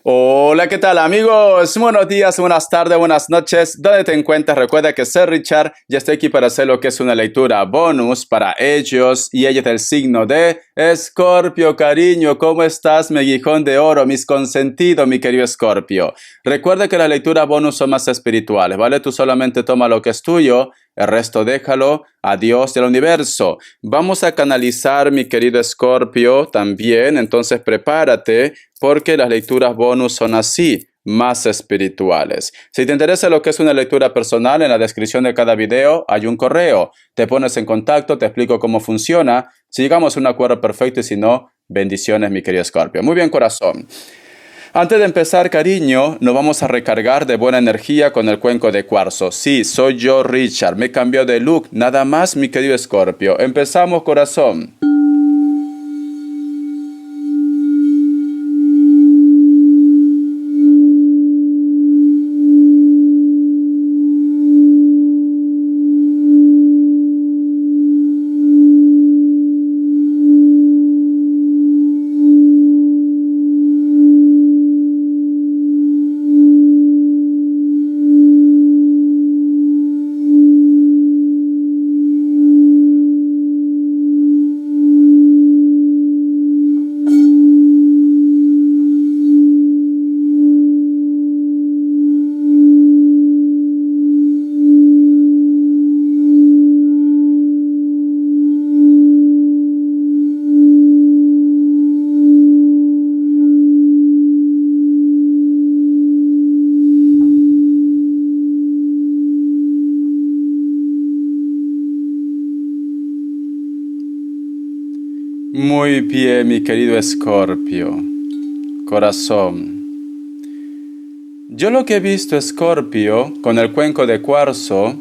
Hola, ¿qué tal amigos? Buenos días, buenas tardes, buenas noches. ¿Dónde te encuentras? Recuerda que soy Richard y estoy aquí para hacer lo que es una lectura bonus para ellos y ellas del signo de Escorpio. Cariño, ¿cómo estás? Mi aguijón de oro, mis consentidos, mi querido Escorpio. Recuerda que las lecturas bonus son más espirituales, ¿vale? Tú solamente toma lo que es tuyo, el resto déjalo a Dios y al universo. Vamos a canalizar, mi querido Escorpio, también, entonces prepárate porque las lecturas bonus son así, más espirituales. Si te interesa lo que es una lectura personal, en la descripción de cada video hay un correo. Te pones en contacto, te explico cómo funciona. Si llegamos a un acuerdo perfecto y si no, bendiciones, mi querido Escorpio. Muy bien, corazón. Antes de empezar, cariño, nos vamos a recargar de buena energía con el cuenco de cuarzo. Sí, soy yo, Richard. Me cambió de look. Nada más, mi querido Escorpio. Empezamos, corazón. Muy bien, mi querido Escorpio. Corazón. Yo lo que he visto, Escorpio, con el cuenco de cuarzo,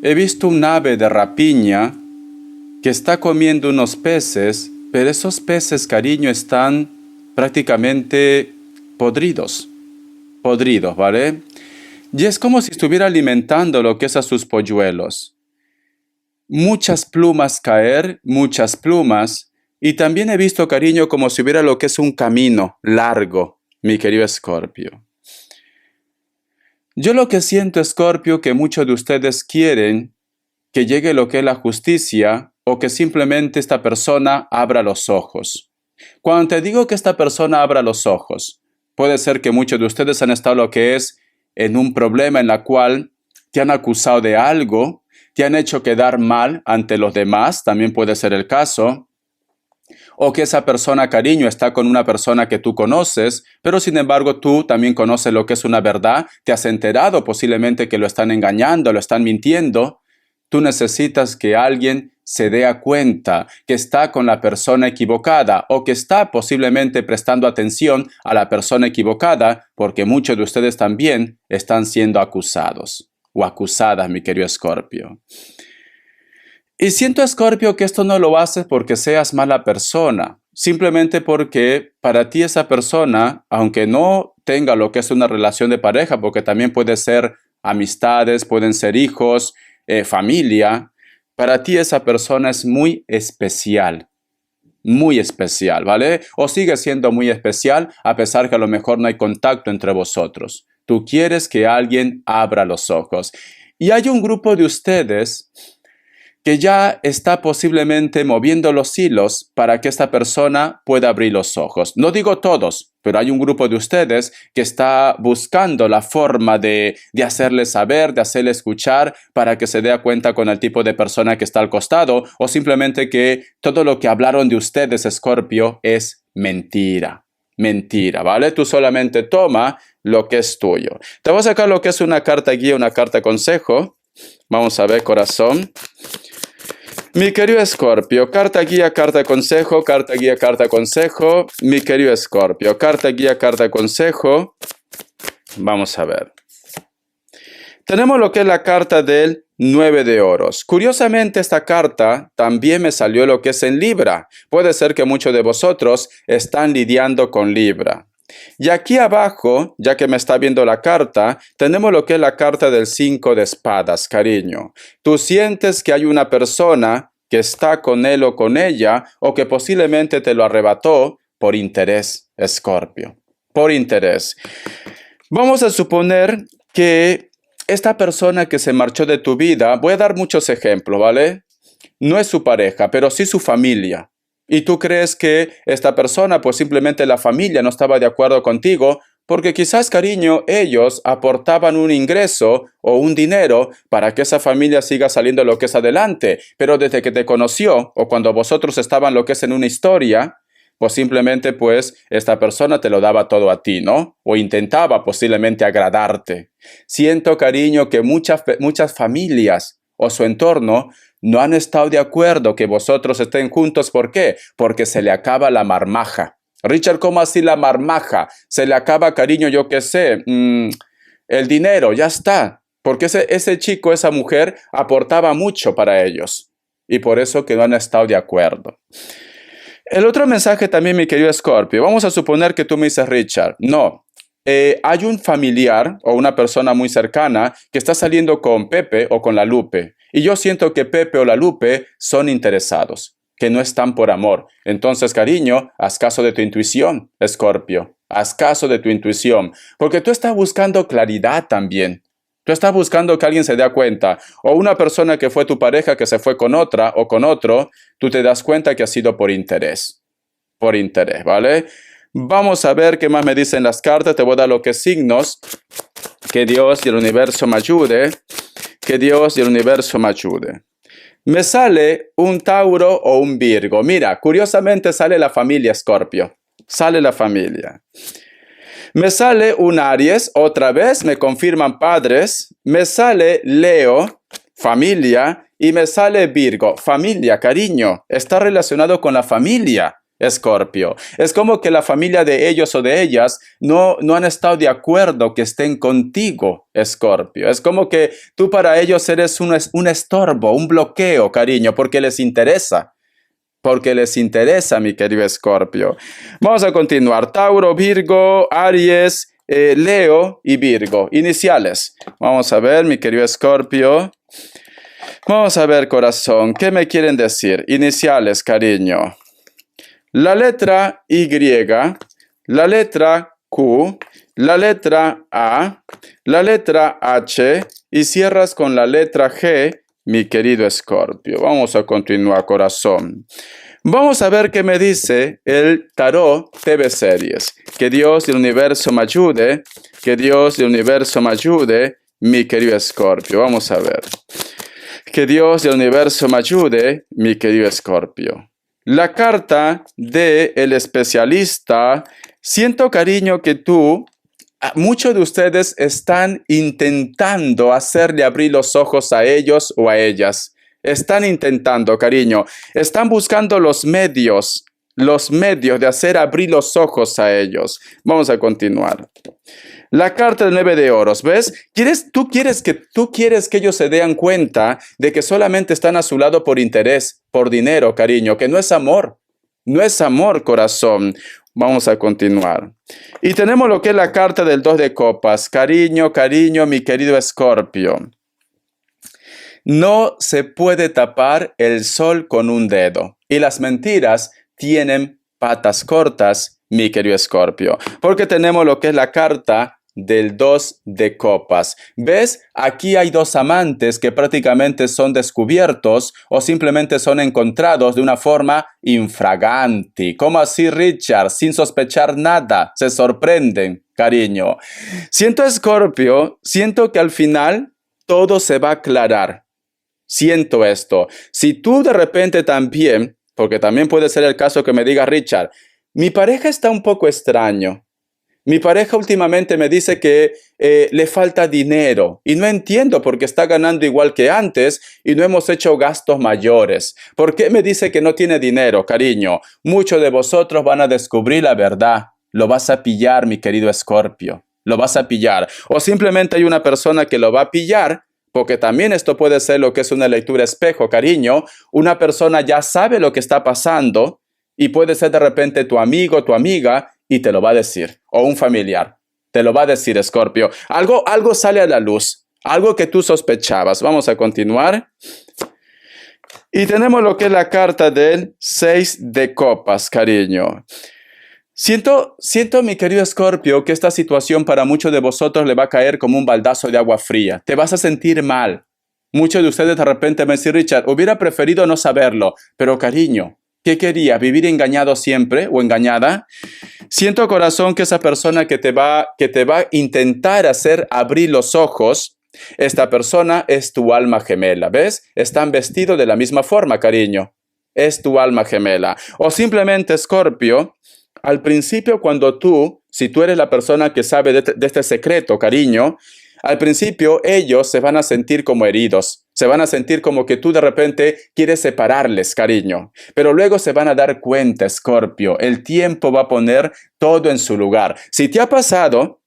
he visto un ave de rapiña que está comiendo unos peces, pero esos peces, cariño, están prácticamente podridos. Podridos, ¿vale? Y es como si estuviera alimentando lo que es a sus polluelos. Muchas plumas caer, muchas plumas. Y también he visto, cariño, como si hubiera lo que es un camino largo, mi querido Escorpio. Yo lo que siento, Escorpio, que muchos de ustedes quieren que llegue lo que es la justicia o que simplemente esta persona abra los ojos. Cuando te digo que esta persona abra los ojos, puede ser que muchos de ustedes han estado lo que es en un problema en la cual te han acusado de algo, te han hecho quedar mal ante los demás, también puede ser el caso, o que esa persona, cariño, está con una persona que tú conoces, pero sin embargo tú también conoces lo que es una verdad, te has enterado posiblemente que lo están engañando, lo están mintiendo. Tú necesitas que alguien se dé cuenta que está con la persona equivocada o que está posiblemente prestando atención a la persona equivocada, porque muchos de ustedes también están siendo acusados o acusadas, mi querido Escorpio. Y siento, Escorpio, que esto no lo haces porque seas mala persona, simplemente porque para ti esa persona, aunque no tenga lo que es una relación de pareja, porque también puede ser amistades, pueden ser hijos, familia, para ti esa persona es muy especial, ¿vale? O sigue siendo muy especial a pesar que a lo mejor no hay contacto entre vosotros. Tú quieres que alguien abra los ojos. Y hay un grupo de ustedes que ya está posiblemente moviendo los hilos para que esta persona pueda abrir los ojos. No digo todos, pero hay un grupo de ustedes que está buscando la forma de hacerle saber, de hacerle escuchar, para que se dé cuenta con el tipo de persona que está al costado, o simplemente que todo lo que hablaron de ustedes, Escorpio, es mentira. Mentira, ¿vale? Tú solamente toma lo que es tuyo. Te voy a sacar lo que es una carta guía, una carta consejo. Vamos a ver, corazón. Mi querido Escorpio, carta guía, carta consejo, carta guía, carta consejo. Mi querido Escorpio, carta guía, carta consejo. Vamos a ver. Tenemos lo que es la carta del 9 de oros. Curiosamente, esta carta también me salió lo que es en Libra. Puede ser que muchos de vosotros están lidiando con Libra. Y aquí abajo, ya que me está viendo la carta, tenemos lo que es la carta del 5 de espadas, cariño. Tú sientes que hay una persona que está con él o con ella, o que posiblemente te lo arrebató por interés, Escorpio. por interés. Vamos a suponer que esta persona que se marchó de tu vida, voy a dar muchos ejemplos, ¿vale? No es su pareja, pero sí su familia. Y tú crees que esta persona, pues simplemente la familia no estaba de acuerdo contigo, porque quizás, cariño, ellos aportaban un ingreso o un dinero para que esa familia siga saliendo lo que es adelante. Pero desde que te conoció o cuando vosotros estaban lo que es en una historia, pues simplemente pues esta persona te lo daba todo a ti, ¿no? O intentaba posiblemente agradarte. Siento, cariño, que muchas familias o su entorno no han estado de acuerdo que vosotros estén juntos. ¿Por qué? Porque se le acaba la marmaja. Richard, ¿cómo así la marmaja? Se le acaba, cariño, yo qué sé, el dinero, ya está. Porque ese chico, esa mujer, aportaba mucho para ellos. Y por eso que no han estado de acuerdo. El otro mensaje también, mi querido Scorpio. Vamos a suponer que tú me dices, Richard, no. Hay un familiar o una persona muy cercana que está saliendo con Pepe o con la Lupe. Y yo siento que Pepe o la Lupe son interesados, que no están por amor. Entonces, cariño, haz caso de tu intuición, Escorpio. Haz caso de tu intuición, porque tú estás buscando claridad también. Tú estás buscando que alguien se dé cuenta. O una persona que fue tu pareja que se fue con otra o con otro, tú te das cuenta que ha sido por interés. Por interés, ¿vale? Vamos a ver qué más me dicen las cartas. Te voy a dar lo que es signos. Que Dios y el universo me ayude. Que Dios y el universo me ayude. Me sale un Tauro o un Virgo. Mira, curiosamente sale la familia Escorpio. Sale la familia. Me sale un Aries, otra vez me confirman padres. Me sale Leo, familia. Y me sale Virgo, familia, cariño. Está relacionado con la familia, Escorpio. Es como que la familia de ellos o de ellas no han estado de acuerdo que estén contigo, Escorpio. Es como que tú para ellos eres un estorbo, un bloqueo, cariño, porque les interesa. Porque les interesa, mi querido Escorpio. Vamos a continuar. Tauro, Virgo, Aries, Leo y Virgo. Iniciales. Vamos a ver, mi querido Escorpio. Vamos a ver, corazón. ¿Qué me quieren decir? Iniciales, cariño. La letra Y, la letra Q, la letra A, la letra H y cierras con la letra G, mi querido Escorpio. Vamos a continuar, corazón. Vamos a ver qué me dice el tarot TV Series. Que Dios y el universo me ayude. Que Dios y el universo me ayude, mi querido Escorpio. Vamos a ver. Que Dios y el universo me ayude, mi querido Escorpio. La carta del especialista. Siento, cariño, que muchos de ustedes están intentando hacerle abrir los ojos a ellos o a ellas. Están intentando, cariño. Están buscando los medios de hacer abrir los ojos a ellos. Vamos a continuar. La carta del 9 de oros, ¿ves? Tú quieres que ellos se den cuenta de que solamente están a su lado por interés, por dinero, cariño, que no es amor. No es amor, corazón. Vamos a continuar. Y tenemos lo que es la carta del 2 de copas. Cariño, mi querido Escorpio. No se puede tapar el sol con un dedo. Y las mentiras tienen patas cortas, mi querido Escorpio. Porque tenemos lo que es la carta del 2 de copas. ¿Ves? Aquí hay dos amantes que prácticamente son descubiertos o simplemente son encontrados de una forma infraganti. ¿Cómo así, Richard? Sin sospechar nada. Se sorprenden, cariño. Siento, Escorpio, siento que al final todo se va a aclarar. Siento esto. Si tú de repente también, porque también puede ser el caso que me diga Richard, mi pareja está un poco extraño. Mi pareja últimamente me dice que le falta dinero y no entiendo por qué está ganando igual que antes y no hemos hecho gastos mayores. ¿Por qué me dice que no tiene dinero, cariño? Muchos de vosotros van a descubrir la verdad. Lo vas a pillar, mi querido Escorpio. Lo vas a pillar. O simplemente hay una persona que lo va a pillar, porque también esto puede ser lo que es una lectura espejo, cariño. Una persona ya sabe lo que está pasando y puede ser de repente tu amigo, tu amiga, y te lo va a decir, o un familiar, te lo va a decir, Escorpio. Algo sale a la luz, algo que tú sospechabas. Vamos a continuar. Y tenemos lo que es la carta del 6 de copas, cariño. Siento, mi querido Escorpio, que esta situación para muchos de vosotros le va a caer como un baldazo de agua fría. Te vas a sentir mal. Muchos de ustedes de repente me dicen, Richard, hubiera preferido no saberlo, pero cariño, ¿qué quería? ¿Vivir engañado siempre o engañada? Siento, corazón, que esa persona que te va a intentar hacer abrir los ojos, esta persona es tu alma gemela, ¿ves? Están vestidos de la misma forma, cariño. Es tu alma gemela. O simplemente, Escorpio, al principio si tú eres la persona que sabe de este secreto, cariño, al principio ellos se van a sentir como heridos, se van a sentir como que tú de repente quieres separarles, cariño. Pero luego se van a dar cuenta, Escorpio, el tiempo va a poner todo en su lugar. Si te ha pasado,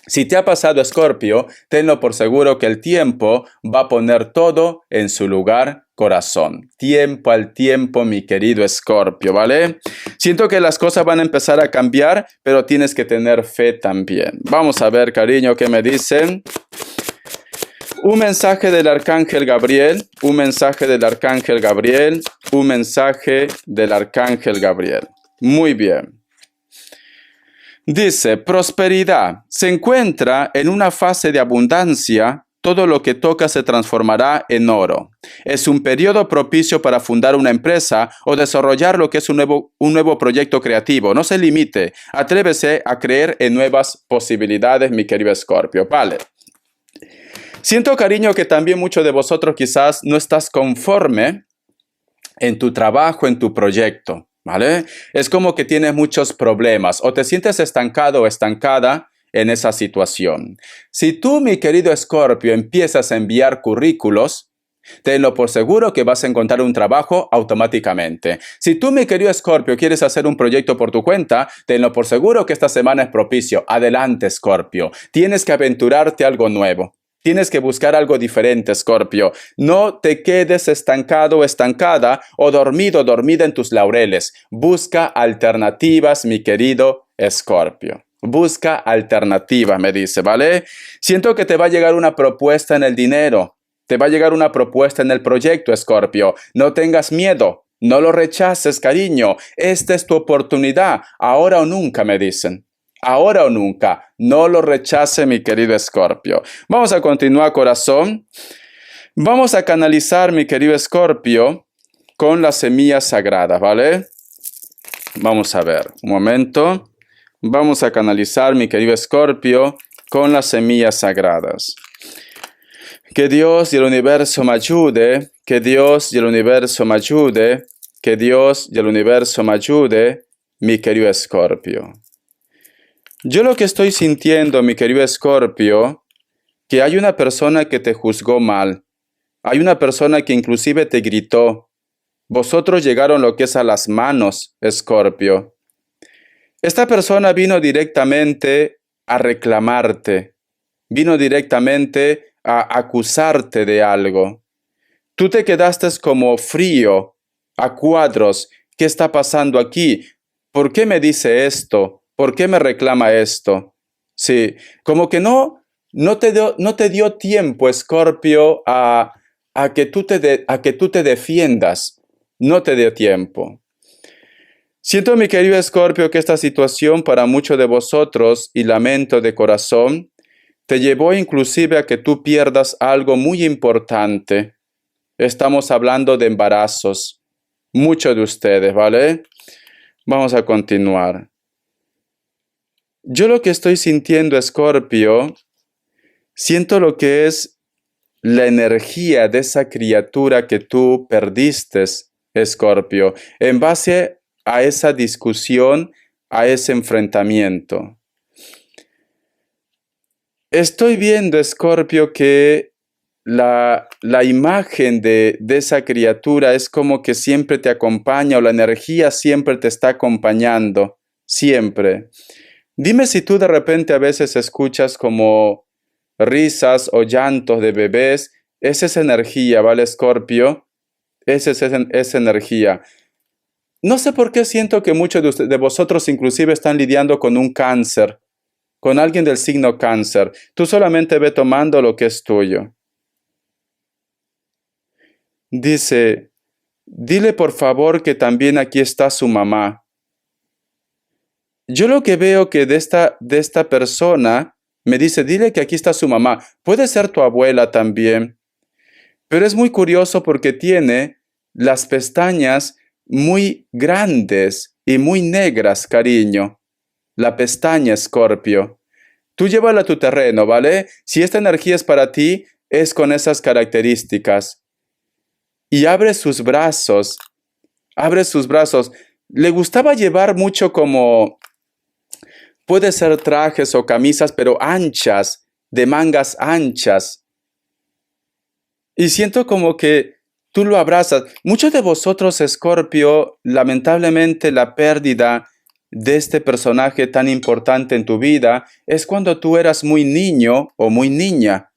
Escorpio, tenlo por seguro que el tiempo va a poner todo en su lugar, corazón. Tiempo al tiempo, mi querido Escorpio, ¿vale? Siento que las cosas van a empezar a cambiar, pero tienes que tener fe también. Vamos a ver, cariño, qué me dicen. Un mensaje del Arcángel Gabriel, un mensaje del Arcángel Gabriel, un mensaje del Arcángel Gabriel. Muy bien. Dice, prosperidad. Se encuentra en una fase de abundancia. Todo lo que toca se transformará en oro. Es un periodo propicio para fundar una empresa o desarrollar lo que es un nuevo proyecto creativo. No se limite. Atrévese a creer en nuevas posibilidades, mi querido Escorpio. Vale. Siento, cariño, que también muchos de vosotros quizás no estás conforme en tu trabajo, en tu proyecto. ¿Vale? Es como que tienes muchos problemas o te sientes estancado o estancada en esa situación. Si tú, mi querido Escorpio, empiezas a enviar currículos, tenlo por seguro que vas a encontrar un trabajo automáticamente. Si tú, mi querido Escorpio, quieres hacer un proyecto por tu cuenta, tenlo por seguro que esta semana es propicio. Adelante, Escorpio. Tienes que aventurarte a algo nuevo. Tienes que buscar algo diferente, Escorpio. No te quedes estancado o estancada o dormido, dormida en tus laureles. Busca alternativas, mi querido Escorpio. Busca alternativas, me dice, ¿vale? Siento que te va a llegar una propuesta en el dinero. Te va a llegar una propuesta en el proyecto, Escorpio. No tengas miedo. No lo rechaces, cariño. Esta es tu oportunidad. Ahora o nunca, me dicen. Ahora o nunca. No lo rechace, mi querido Escorpio. Vamos a continuar, corazón. Vamos a canalizar, mi querido Escorpio, con las semillas sagradas, ¿vale? Vamos a ver, un momento. Vamos a canalizar, mi querido Escorpio, con las semillas sagradas. Que Dios y el universo me ayude. Que Dios y el universo me ayude. Que Dios y el universo me ayude, mi querido Escorpio. Yo lo que estoy sintiendo, mi querido Escorpio, que hay una persona que te juzgó mal. Hay una persona que inclusive te gritó. Vosotros llegaron lo que es a las manos, Escorpio. Esta persona vino directamente a reclamarte. Vino directamente a acusarte de algo. Tú te quedaste como frío, a cuadros. ¿Qué está pasando aquí? ¿Por qué me dice esto? ¿Por qué me reclama esto? Sí, como que no te dio tiempo, Escorpio, a que tú te defiendas. No te dio tiempo. Siento, mi querido Escorpio, que esta situación para muchos de vosotros, y lamento de corazón, te llevó inclusive a que tú pierdas algo muy importante. Estamos hablando de embarazos. Muchos de ustedes, ¿vale? Vamos a continuar. Yo lo que estoy sintiendo, Escorpio, siento lo que es la energía de esa criatura que tú perdiste, Escorpio, en base a esa discusión, a ese enfrentamiento. Estoy viendo, Escorpio, que la imagen de esa criatura es como que siempre te acompaña o la energía siempre te está acompañando, siempre. Dime si tú de repente a veces escuchas como risas o llantos de bebés. Es esa energía, ¿vale, Escorpio? Es esa energía. No sé por qué siento que muchos de vosotros inclusive están lidiando con un cáncer, con alguien del signo cáncer. Tú solamente ve tomando lo que es tuyo. Dice, dile por favor que también aquí está su mamá. yo lo que veo que de esta persona me dice, dile que aquí está su mamá. Puede ser tu abuela también. Pero es muy curioso porque tiene las pestañas muy grandes y muy negras, cariño. La pestaña, Escorpio. Tú llévala a tu terreno, ¿vale? Si esta energía es para ti, es con esas características. Y abre sus brazos. Abre sus brazos. Le gustaba llevar mucho como, puede ser trajes o camisas, pero anchas, de mangas anchas. Y siento como que tú lo abrazas. Muchos de vosotros, Escorpio, lamentablemente la pérdida de este personaje tan importante en tu vida es cuando tú eras muy niño o muy niña.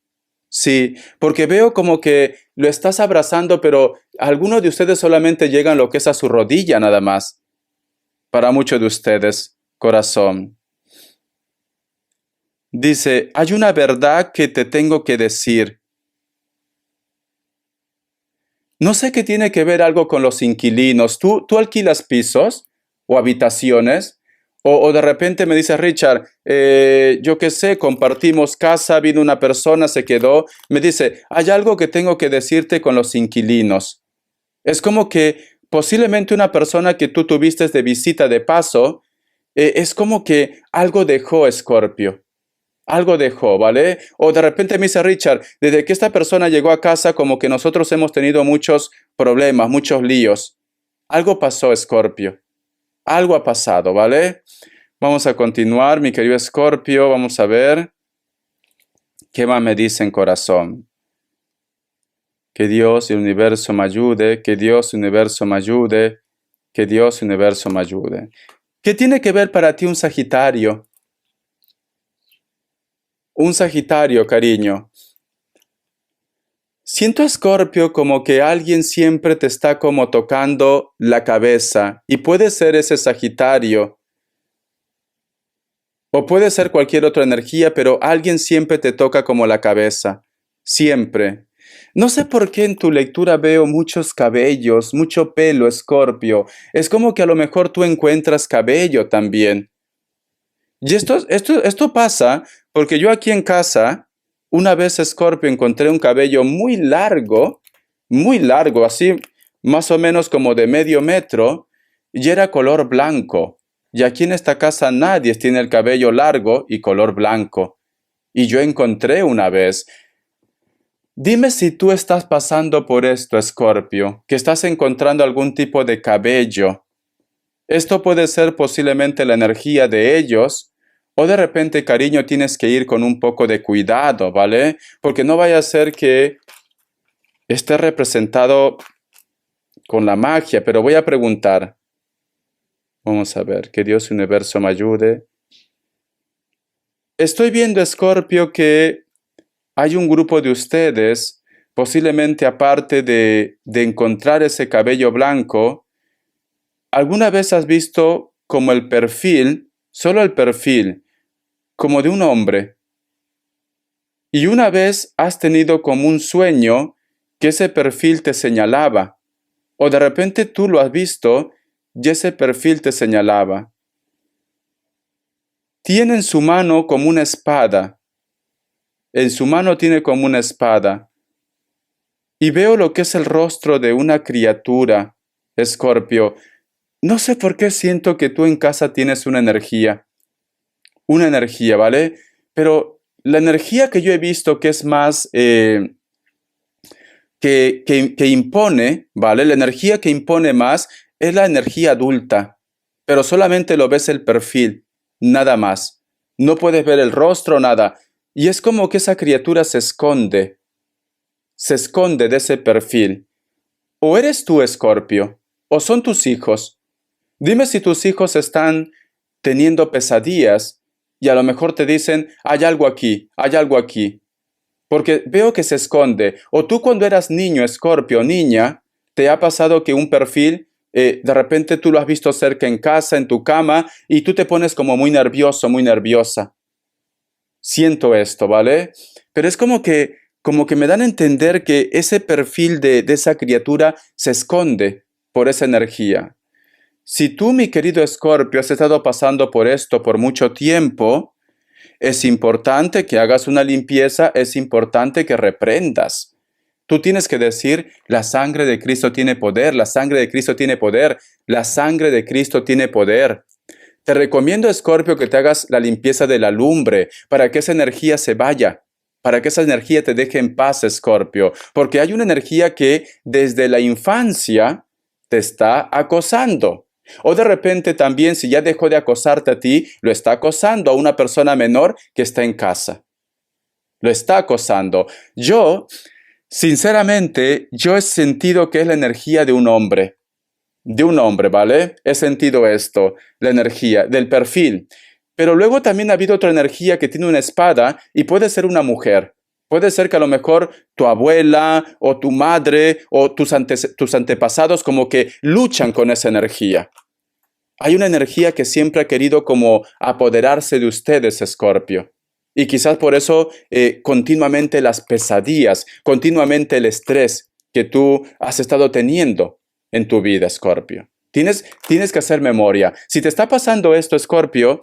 Sí, porque veo como que lo estás abrazando, pero algunos de ustedes solamente llegan lo que es a su rodilla nada más. Para muchos de ustedes, corazón. Dice, hay una verdad que te tengo que decir. No sé qué tiene que ver algo con los inquilinos. ¿Tú alquilas pisos o habitaciones? O de repente me dice Richard, yo qué sé, compartimos casa, vino una persona, se quedó. Me dice, hay algo que tengo que decirte con los inquilinos. Es como que posiblemente una persona que tú tuviste de visita de paso, es como que algo dejó Escorpio. Algo dejó, ¿vale? O de repente me dice Richard, desde que esta persona llegó a casa, como que nosotros hemos tenido muchos problemas, muchos líos. Algo pasó, Escorpio. Algo ha pasado, ¿vale? Vamos a continuar, mi querido Escorpio. Vamos a ver qué más me dice en corazón. Que Dios y el universo me ayude, que Dios y el universo me ayude, que Dios y el universo me ayude. ¿Qué tiene que ver para ti un Sagitario? Un Sagitario, cariño. Siento, Escorpio, como que alguien siempre te está como tocando la cabeza y puede ser ese Sagitario o puede ser cualquier otra energía, pero alguien siempre te toca como la cabeza, siempre. No sé por qué en tu lectura veo muchos cabellos, mucho pelo, Escorpio. Es como que a lo mejor tú encuentras cabello también. Y esto pasa porque yo aquí en casa, una vez, Escorpio, encontré un cabello muy largo, así más o menos como de medio metro, y era color blanco. Y aquí en esta casa nadie tiene el cabello largo y color blanco. Y yo encontré una vez. Dime si tú estás pasando por esto, Escorpio, que estás encontrando algún tipo de cabello. Esto puede ser posiblemente la energía de ellos, o de repente, cariño, tienes que ir con un poco de cuidado, ¿vale? Porque no vaya a ser que esté representado con la magia, pero voy a preguntar. Vamos a ver, que Dios y universo me ayude. Estoy viendo, Escorpio, que hay un grupo de ustedes, posiblemente aparte de encontrar ese cabello blanco, ¿alguna vez has visto como el perfil, solo el perfil, como de un hombre? Y una vez has tenido como un sueño que ese perfil te señalaba, o de repente tú lo has visto y ese perfil te señalaba. Tiene en su mano como una espada, en su mano tiene como una espada, y veo lo que es el rostro de una criatura, Escorpio. No sé por qué siento que tú en casa tienes una energía, ¿vale? Pero la energía que yo he visto que es más, que impone, ¿vale? La energía que impone más es la energía adulta, pero solamente lo ves el perfil, nada más. No puedes ver el rostro, nada. Y es como que esa criatura se esconde de ese perfil. O eres tú, Escorpio, o son tus hijos. Dime si tus hijos están teniendo pesadillas y a lo mejor te dicen, hay algo aquí, hay algo aquí. Porque veo que se esconde. O tú cuando eras niño, Escorpio, niña, te ha pasado que un perfil, de repente tú lo has visto cerca en casa, en tu cama, y tú te pones como muy nervioso, muy nerviosa. Siento esto, ¿vale? Pero es como que me dan a entender que ese perfil de esa criatura se esconde por esa energía. si tú, mi querido Escorpio, has estado pasando por esto por mucho tiempo, es importante que hagas una limpieza, es importante que reprendas. Tú tienes que decir, la sangre de Cristo tiene poder, la sangre de Cristo tiene poder, la sangre de Cristo tiene poder. Te recomiendo, Escorpio, que te hagas la limpieza de la lumbre para que esa energía se vaya, para que esa energía te deje en paz, Escorpio, porque hay una energía que desde la infancia te está acosando. O de repente también, si ya dejó de acosarte a ti, lo está acosando a una persona menor que está en casa. Lo está acosando. Sinceramente, yo he sentido que es la energía de un hombre. De un hombre, ¿vale? He sentido esto, la energía, del perfil. Pero luego también ha habido otra energía que tiene una espada y puede ser una mujer. Puede ser que a lo mejor tu abuela o tu madre o tus antepasados como que luchan con esa energía. Hay una energía que siempre ha querido como apoderarse de ustedes, Escorpio. Y quizás por eso continuamente las pesadillas, continuamente el estrés que tú has estado teniendo en tu vida, Escorpio. Tienes que hacer memoria. Si te está pasando esto, Escorpio,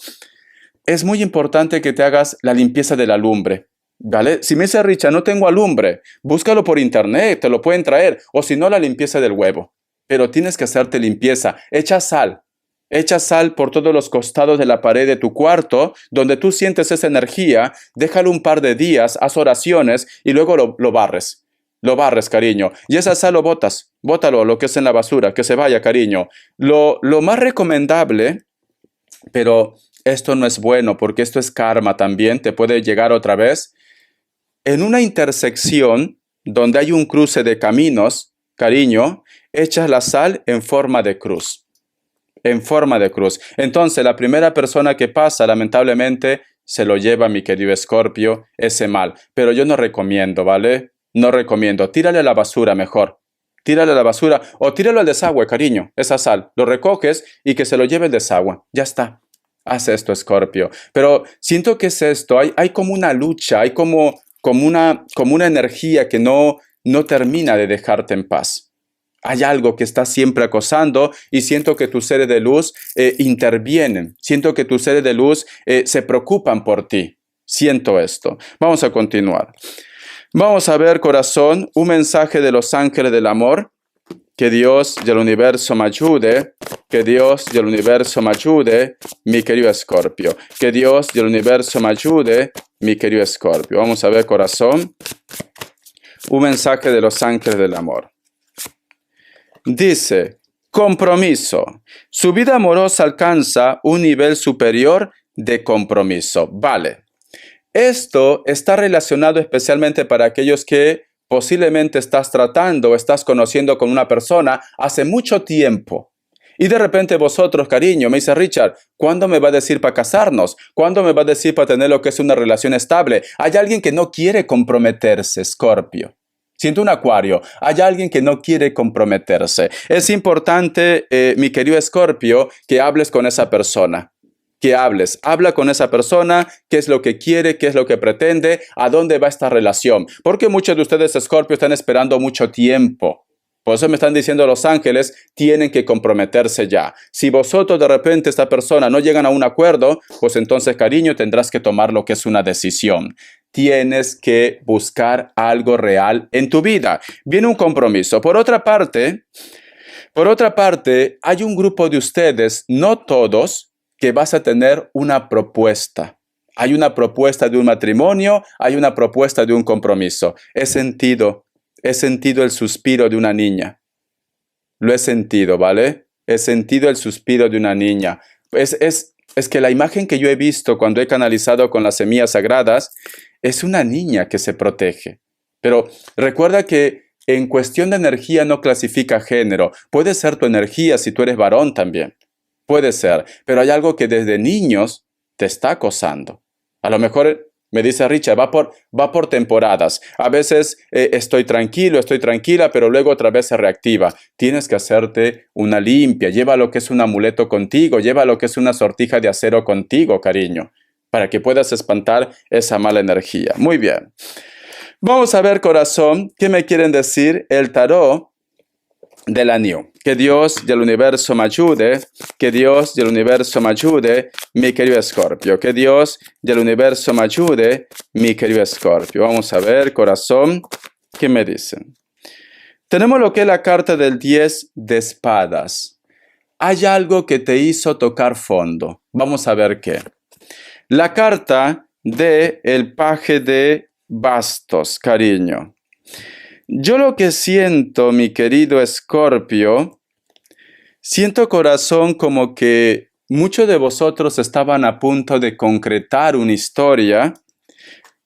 es muy importante que te hagas la limpieza de la lumbre, ¿vale? Si me dice Richard, no tengo alumbre, búscalo por internet, te lo pueden traer, o si no, la limpieza del huevo. Pero tienes que hacerte limpieza. Echa sal por todos los costados de la pared de tu cuarto, donde tú sientes esa energía, déjalo un par de días, haz oraciones y luego lo barres. Lo barres, cariño. Y esa sal lo botas. Bótalo, lo que es en la basura, que se vaya, cariño. Lo más recomendable, pero esto no es bueno porque esto es karma también, te puede llegar otra vez. En una intersección donde hay un cruce de caminos, cariño, echas la sal en forma de cruz. En forma de cruz. Entonces, la primera persona que pasa, lamentablemente, se lo lleva, mi querido Escorpio, ese mal. Pero yo no recomiendo, ¿vale? No recomiendo. Tírale a la basura mejor. Tírale a la basura o tíralo al desagüe, cariño, esa sal. Lo recoges y que se lo lleve el desagüe. Ya está. Haz esto, Escorpio. Pero siento que es esto. Hay como una lucha, hay como una energía que no termina de dejarte en paz. Hay algo que está siempre acosando y siento que tus seres de luz intervienen. Siento que tus seres de luz se preocupan por ti. Siento esto. Vamos a continuar. Vamos a ver, corazón, un mensaje de los ángeles del amor. Que Dios y el universo me ayude. Que Dios y el universo me ayude, mi querido Escorpio. Que Dios y el universo me ayude, mi querido Escorpio. Vamos a ver, corazón, un mensaje de los ángeles del amor. Dice, compromiso. Su vida amorosa alcanza un nivel superior de compromiso. Vale. Esto está relacionado especialmente para aquellos que posiblemente estás tratando o estás conociendo con una persona hace mucho tiempo. Y de repente vosotros, cariño, me dice Richard, ¿cuándo me va a decir para casarnos? ¿Cuándo me va a decir para tener lo que es una relación estable? Hay alguien que no quiere comprometerse, Escorpio. Siento un Acuario. Hay alguien que no quiere comprometerse. Es importante, mi querido Escorpio, que hables con esa persona. Que hables. Habla con esa persona, qué es lo que quiere, qué es lo que pretende, a dónde va esta relación. Porque muchos de ustedes, Escorpio, están esperando mucho tiempo. Por eso me están diciendo los ángeles, tienen que comprometerse ya. Si vosotros de repente esta persona no llegan a un acuerdo, pues entonces, cariño, tendrás que tomar lo que es una decisión. Tienes que buscar algo real en tu vida. Viene un compromiso. Por otra parte, hay un grupo de ustedes, no todos, que vas a tener una propuesta. Hay una propuesta de un matrimonio, hay una propuesta de un compromiso. He sentido el suspiro de una niña. Lo he sentido, ¿vale? He sentido el suspiro de una niña. Es que la imagen que yo he visto cuando he canalizado con las semillas sagradas es una niña que se protege. Pero recuerda que en cuestión de energía no clasifica género. Puede ser tu energía si tú eres varón también. Puede ser, pero hay algo que desde niños te está acosando. A lo mejor me dice Richard, va por temporadas. A veces estoy tranquilo, estoy tranquila, pero luego otra vez se reactiva. Tienes que hacerte una limpia. Lleva lo que es un amuleto contigo, lleva lo que es una sortija de acero contigo, cariño, para que puedas espantar esa mala energía. Muy bien. Vamos a ver, corazón, ¿qué me quieren decir el tarot de la New. Que Dios del universo me ayude, que Dios del universo me ayude, mi querido Escorpio. Que Dios del universo me ayude, mi querido Escorpio. Vamos a ver, corazón, ¿qué me dicen? Tenemos lo que es la carta del 10 de espadas. Hay algo que te hizo tocar fondo. Vamos a ver qué. La carta de el paje de bastos, cariño. Yo lo que siento, mi querido Escorpio, siento corazón como que muchos de vosotros estaban a punto de concretar una historia,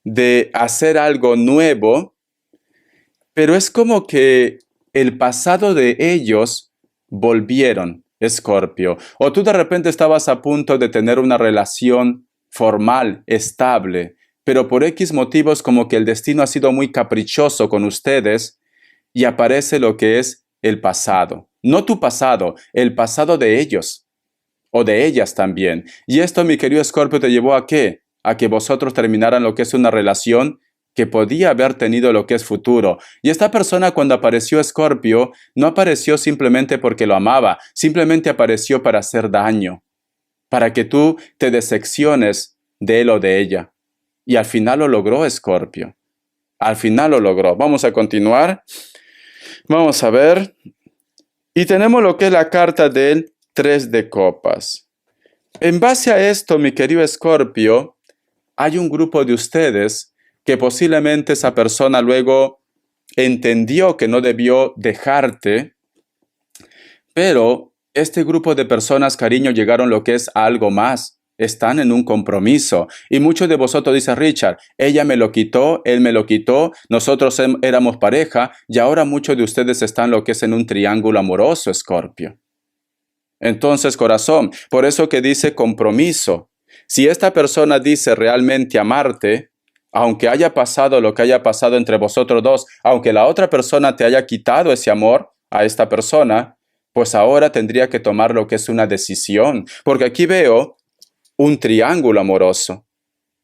de hacer algo nuevo, pero es como que el pasado de ellos volvieron, Escorpio. O tú de repente estabas a punto de tener una relación formal, estable, pero por X motivos como que el destino ha sido muy caprichoso con ustedes y aparece lo que es el pasado. No tu pasado, el pasado de ellos o de ellas también. Y esto, mi querido Escorpio, ¿te llevó a qué? A que vosotros terminaran lo que es una relación que podía haber tenido lo que es futuro. Y esta persona cuando apareció Escorpio, no apareció simplemente porque lo amaba, simplemente apareció para hacer daño, para que tú te decepciones de él o de ella. Y al final lo logró Escorpio. Al final lo logró. Vamos a continuar. Vamos a ver. Y tenemos lo que es la carta del 3 de copas. En base a esto, mi querido Escorpio, hay un grupo de ustedes que posiblemente esa persona luego entendió que no debió dejarte, pero este grupo de personas, cariño, llegaron lo que es a algo más. Están en un compromiso. Y muchos de vosotros dicen, Richard, ella me lo quitó, él me lo quitó, nosotros éramos pareja, y ahora muchos de ustedes están lo que es en un triángulo amoroso, Escorpio. Entonces, corazón, por eso que dice compromiso. Si esta persona dice realmente amarte, aunque haya pasado lo que haya pasado entre vosotros dos, aunque la otra persona te haya quitado ese amor a esta persona, pues ahora tendría que tomar lo que es una decisión. Porque aquí veo un triángulo amoroso.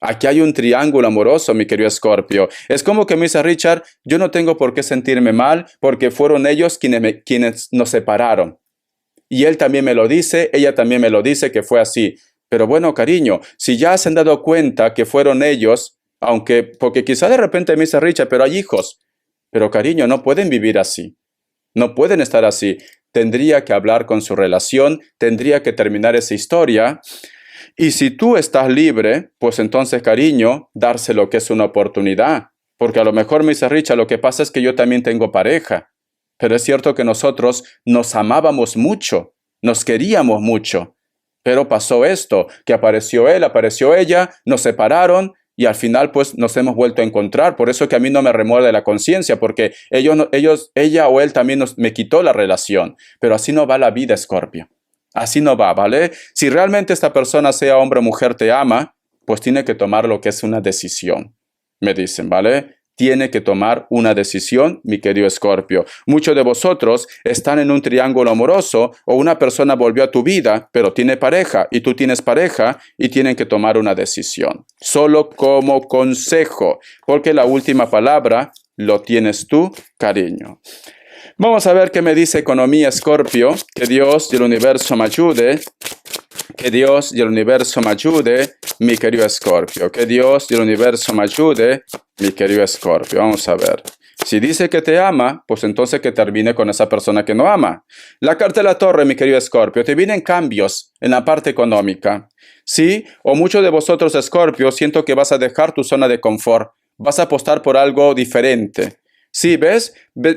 Aquí hay un triángulo amoroso, mi querido Escorpio. Es como que me dice Richard, yo no tengo por qué sentirme mal porque fueron ellos quienes nos separaron. Y él también me lo dice, ella también me lo dice que fue así. Pero bueno, cariño, si ya se han dado cuenta que fueron ellos, porque quizá de repente me dice Richard, pero hay hijos. Pero cariño, no pueden vivir así. No pueden estar así. Tendría que hablar con su relación, tendría que terminar esa historia. Y si tú estás libre, pues entonces, cariño, darse lo que es una oportunidad. Porque a lo mejor me dice Richard, lo que pasa es que yo también tengo pareja. Pero es cierto que nosotros nos amábamos mucho, nos queríamos mucho. Pero pasó esto, que apareció él, apareció ella, nos separaron y al final pues nos hemos vuelto a encontrar. Por eso que a mí no me remuerde la conciencia, porque ella o él también me quitó la relación. Pero así no va la vida, Escorpio. Así no va, ¿vale? Si realmente esta persona, sea hombre o mujer, te ama, pues tiene que tomar lo que es una decisión. Me dicen, ¿vale? Tiene que tomar una decisión, mi querido Escorpio. Muchos de vosotros están en un triángulo amoroso o una persona volvió a tu vida, pero tiene pareja y tú tienes pareja y tienen que tomar una decisión. Solo como consejo, porque la última palabra lo tienes tú, cariño. Vamos a ver qué me dice economía, Escorpio. Que Dios y el universo me ayude. Que Dios y el universo me ayude, mi querido Escorpio. Que Dios y el universo me ayude, mi querido Escorpio. Vamos a ver. Si dice que te ama, pues entonces que termine con esa persona que no ama. La carta de la torre, mi querido Escorpio. Te vienen cambios en la parte económica. Sí, o muchos de vosotros, Escorpio, siento que vas a dejar tu zona de confort. Vas a apostar por algo diferente. Sí, ¿ves?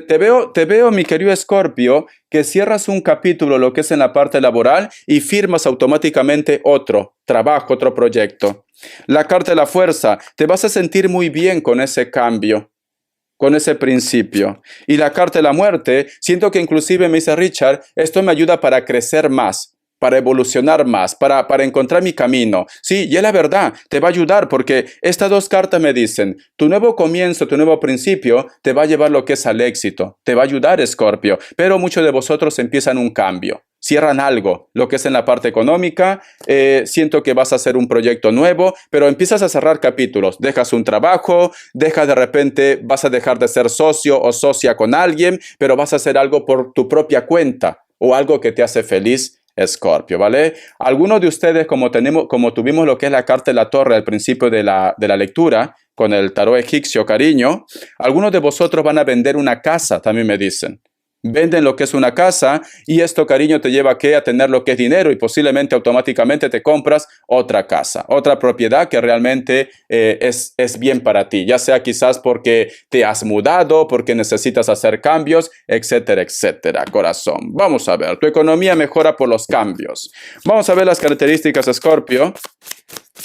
Te veo, mi querido Escorpio, que cierras un capítulo, lo que es en la parte laboral, y firmas automáticamente otro trabajo, otro proyecto. La carta de la fuerza, te vas a sentir muy bien con ese cambio, con ese principio. Y la carta de la muerte, siento que inclusive me dice Richard, esto me ayuda para crecer más, para evolucionar más, para encontrar mi camino. Sí, y es la verdad, te va a ayudar porque estas dos cartas me dicen, tu nuevo comienzo, tu nuevo principio, te va a llevar lo que es al éxito, te va a ayudar, Escorpio, pero muchos de vosotros empiezan un cambio. cierran algo, lo que es en la parte económica, siento que vas a hacer un proyecto nuevo, pero empiezas a cerrar capítulos, dejas un trabajo, dejas de repente, vas a dejar de ser socio o socia con alguien, pero vas a hacer algo por tu propia cuenta o algo que te hace feliz, Escorpio, ¿vale? Algunos de ustedes, como tuvimos lo que es la carta de la torre al principio de la lectura, con el tarot egipcio, cariño, algunos de vosotros van a vender una casa, también me dicen. Venden lo que es una casa y esto, cariño, te lleva a tener lo que es dinero y posiblemente automáticamente te compras otra casa, otra propiedad que realmente es bien para ti, ya sea quizás porque te has mudado, porque necesitas hacer cambios, etcétera, etcétera, corazón. Vamos a ver, tu economía mejora por los cambios. Vamos a ver las características, Escorpio.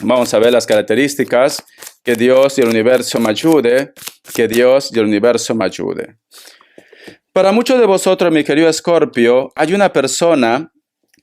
Vamos a ver las características. Que Dios y el universo me ayude. Que Dios y el universo me ayude. Para muchos de vosotros, mi querido Escorpio, hay una persona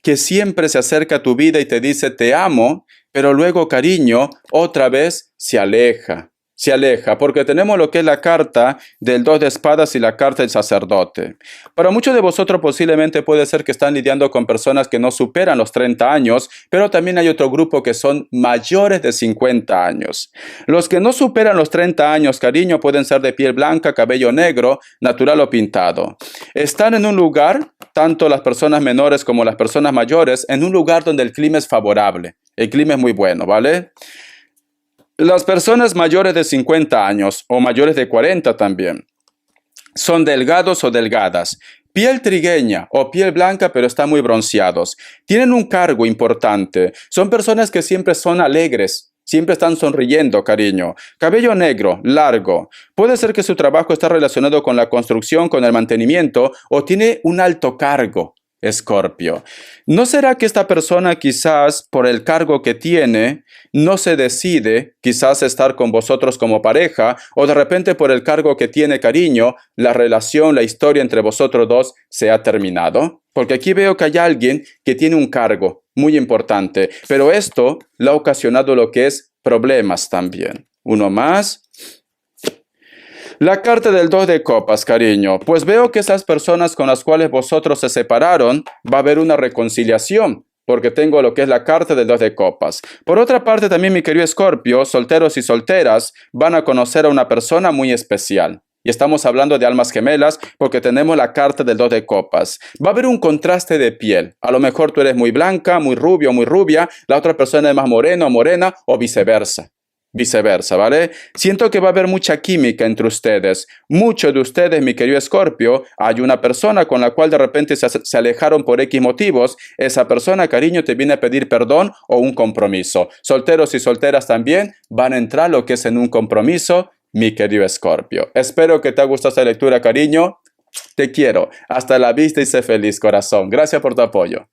que siempre se acerca a tu vida y te dice te amo, pero luego, cariño, otra vez se aleja. Se aleja, porque tenemos lo que es la carta del 2 de espadas y la carta del sacerdote. Para muchos de vosotros posiblemente puede ser que están lidiando con personas que no superan los 30 años, pero también hay otro grupo que son mayores de 50 años. Los que no superan los 30 años, cariño, pueden ser de piel blanca, cabello negro, natural o pintado. Están en un lugar, tanto las personas menores como las personas mayores, en un lugar donde el clima es favorable. El clima es muy bueno, ¿vale? Las personas mayores de 50 años o mayores de 40 también son delgados o delgadas, piel trigueña o piel blanca pero están muy bronceados. Tienen un cargo importante. Son personas que siempre son alegres. Siempre están sonriendo, cariño. Cabello negro, largo. Puede ser que su trabajo está relacionado con la construcción, con el mantenimiento o tiene un alto cargo. Escorpio. ¿No será que esta persona quizás por el cargo que tiene no se decide quizás estar con vosotros como pareja o de repente por el cargo que tiene, cariño, la relación, la historia entre vosotros dos se ha terminado? Porque aquí veo que hay alguien que tiene un cargo muy importante, pero esto le ha ocasionado lo que es problemas también. Uno más. La carta del 2 de copas, cariño. Pues veo que esas personas con las cuales vosotros se separaron, va a haber una reconciliación, porque tengo lo que es la carta del 2 de copas. Por otra parte, también, mi querido Escorpio, solteros y solteras van a conocer a una persona muy especial. Y estamos hablando de almas gemelas porque tenemos la carta del 2 de copas. Va a haber un contraste de piel. A lo mejor tú eres muy blanca, muy rubio, muy rubia, la otra persona es más moreno o morena o viceversa. Viceversa, ¿vale? Siento que va a haber mucha química entre ustedes. Muchos de ustedes, mi querido Escorpio, hay una persona con la cual de repente se alejaron por X motivos. Esa persona, cariño, te viene a pedir perdón o un compromiso. Solteros y solteras también van a entrar lo que es en un compromiso, mi querido Escorpio. Espero que te haya gustado esta lectura, cariño. Te quiero. Hasta la vista y sé feliz, corazón. Gracias por tu apoyo.